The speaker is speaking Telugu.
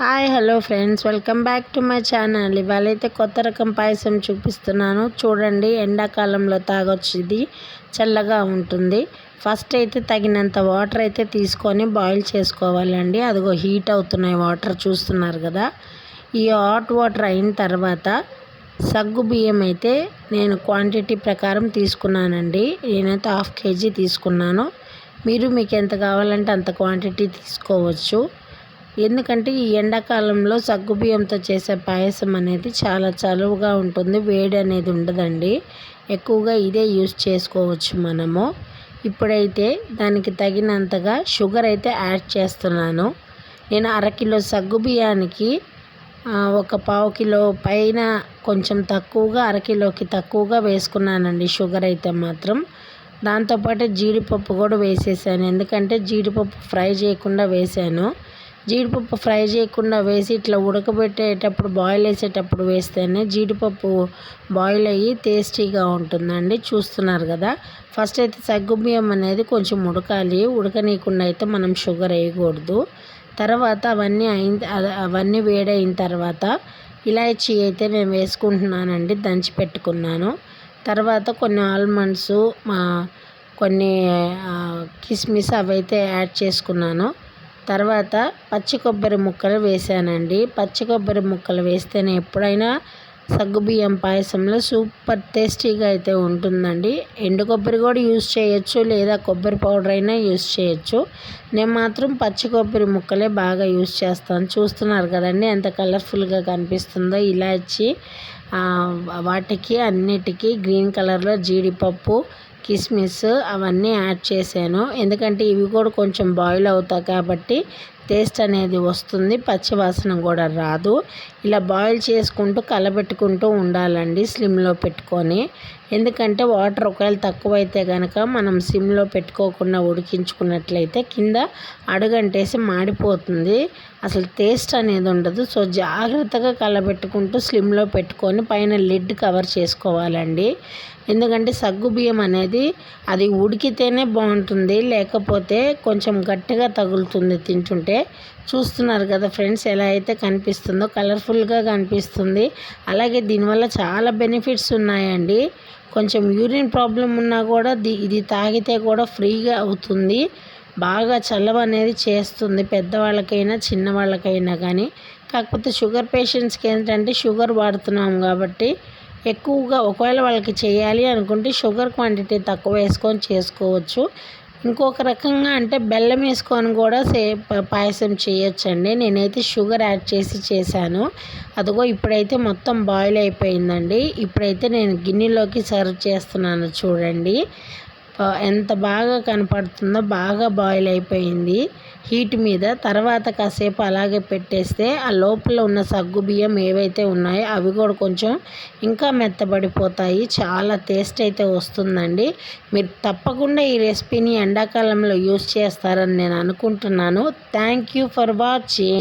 Hi hello friends, welcome back to my channel. ఇవాళైతే కొత్త రకం పాయసం చూపిస్తున్నాను. చూడండి, ఎండాకాలంలో తాగొచ్చు. ఇది చల్లగా ఉంటుంది. ఫస్ట్ అయితే తగినంత వాటర్ అయితే తీసుకొని బాయిల్ చేసుకోవాలండి. అదిగో హీట్ అవుతున్నాయి వాటర్, చూస్తున్నారు కదా. ఈ హాట్ వాటర్ అయిన తర్వాత సగ్గు బియ్యం అయితే నేను క్వాంటిటీ ప్రకారం తీసుకున్నానండి. నేనైతే 1/2 kg తీసుకున్నాను. మీకు ఎంత కావాలంటే అంత క్వాంటిటీ తీసుకోవచ్చు. ఎందుకంటే ఈ ఎండాకాలంలో సగ్గుబియ్యంతో చేసే పాయసం అనేది చాలా చలువగా ఉంటుంది. వేడి అనేది ఉండదండి. ఎక్కువగా ఇదే యూస్ చేసుకోవచ్చు మనము. ఇప్పుడైతే దానికి తగినంతగా షుగర్ అయితే యాడ్ చేస్తున్నాను. నేను 1/2 కిలో సగ్గుబియ్యానికి ఒక 1/4 కిలో పైన కొంచెం తక్కువగా, 1/2 కిలోకి తక్కువగా వేసుకున్నానండి షుగర్ అయితే మాత్రం. దాంతోపాటు జీడిపప్పు కూడా వేసేసాను. ఎందుకంటే జీడిపప్పు ఫ్రై చేయకుండా వేసాను. జీడిపప్పు ఫ్రై చేయకుండా వేసి ఇట్లా ఉడకబెట్టేటప్పుడు, బాయిల్ వేసేటప్పుడు వేస్తేనే జీడిపప్పు బాయిల్ అయ్యి టేస్టీగా ఉంటుందండి. చూస్తున్నారు కదా. ఫస్ట్ అయితే సగ్గుబియ్యం అనేది కొంచెం ఉడకాలి. ఉడకనీయకుండా అయితే మనం షుగర్ వేయకూడదు. తర్వాత అవన్నీ వేడైన తర్వాత ఇలాచీ అయితే నేను వేసుకుంటున్నానండి, దంచి పెట్టుకున్నాను. తర్వాత కొన్ని ఆల్మండ్స్, కొన్ని కిస్మిస్ అవైతే యాడ్ చేసుకున్నాను. తర్వాత పచ్చి కొబ్బరి ముక్కలు వేసానండి. పచ్చి కొబ్బరి ముక్కలు వేస్తేనే ఎప్పుడైనా సగ్గుబియ్యం పాయసంలో సూపర్ టేస్టీగా అయితే ఉంటుందండి. ఎండు కొబ్బరి కూడా యూస్ చేయొచ్చు, లేదా కొబ్బరి పౌడర్ అయినా యూస్ చేయొచ్చు. నేను మాత్రం పచ్చి కొబ్బరి ముక్కలే బాగా యూస్ చేస్తాను. చూస్తున్నారు కదండి ఎంత కలర్ఫుల్గా కనిపిస్తుందో. ఇలాచి వాటికి అన్నిటికీ గ్రీన్ కలర్లో జీడిపప్పు, కిస్మిస్ అవన్నీ యాడ్ చేశాను. ఎందుకంటే ఇవి కూడా కొంచెం బాయిల్ అవుతాయి కాబట్టి టేస్ట్ అనేది వస్తుంది, పచ్చి వాసన కూడా రాదు. ఇలా బాయిల్ చేసుకుంటూ కలబెట్టుకుంటూ ఉండాలండి స్లిమ్లో పెట్టుకొని. ఎందుకంటే వాటర్ ఒకవేళ తక్కువైతే కనుక మనం సిమ్లో పెట్టుకోకుండా ఉడికించుకున్నట్లయితే కింద అడుగంటేసి మాడిపోతుంది, అసలు టేస్ట్ అనేది ఉండదు. సో జాగ్రత్తగా కలబెట్టుకుంటూ స్లిమ్లో పెట్టుకొని పైన లిడ్ కవర్ చేసుకోవాలండి. ఎందుకంటే సగ్గుబియ్యం అనేది అది ఉడికితేనే బాగుంటుంది, లేకపోతే కొంచెం గట్టిగా తగులుతుంది తింటుంటే. చూస్తున్నారు కదా ఫ్రెండ్స్, ఎలా అయితే కనిపిస్తుందో, కలర్ఫుల్గా కనిపిస్తుంది. అలాగే దీనివల్ల చాలా బెనిఫిట్స్ ఉన్నాయండి. కొంచెం యూరిన్ ప్రాబ్లం ఉన్నా కూడా ఇది తాగితే కూడా ఫ్రీగా అవుతుంది. బాగా చలవ అనేది చేస్తుంది, పెద్దవాళ్ళకైనా చిన్నవాళ్ళకైనా కానీ. కాకపోతే షుగర్ పేషెంట్స్కి ఏంటంటే షుగర్ వాడుతున్నాం కాబట్టి ఎక్కువగా ఒకవేళ వాళ్ళకి చేయాలి అనుకుంటే షుగర్ క్వాంటిటీ తక్కువ వేసుకొని చేసుకోవచ్చు. ఇంకొక రకంగా అంటే బెల్లం వేసుకొని కూడా పాయసం చేయొచ్చండి. నేనైతే షుగర్ యాడ్ చేసి చేశాను. అదిగో ఇప్పుడైతే మొత్తం బాయిల్ అయిపోయిందండి. ఇప్పుడైతే నేను గిన్నెలోకి సర్వ్ చేస్తున్నాను. చూడండి ఎంత బాగా కనపడుతుందో. బాగా బాయిల్ అయిపోయింది హీట్ మీద. తర్వాత కాసేపు అలాగే పెట్టేస్తే ఆ లోపల ఉన్న సగ్గు బియ్యం ఏవైతే ఉన్నాయో అవి కూడా కొంచెం ఇంకా మెత్తబడిపోతాయి. చాలా టేస్ట్ అయితే వస్తుందండి. మీరు తప్పకుండా ఈ రెసిపీని ఎండాకాలంలో యూస్ చేస్తారని నేను అనుకుంటున్నాను. Thank you for watching.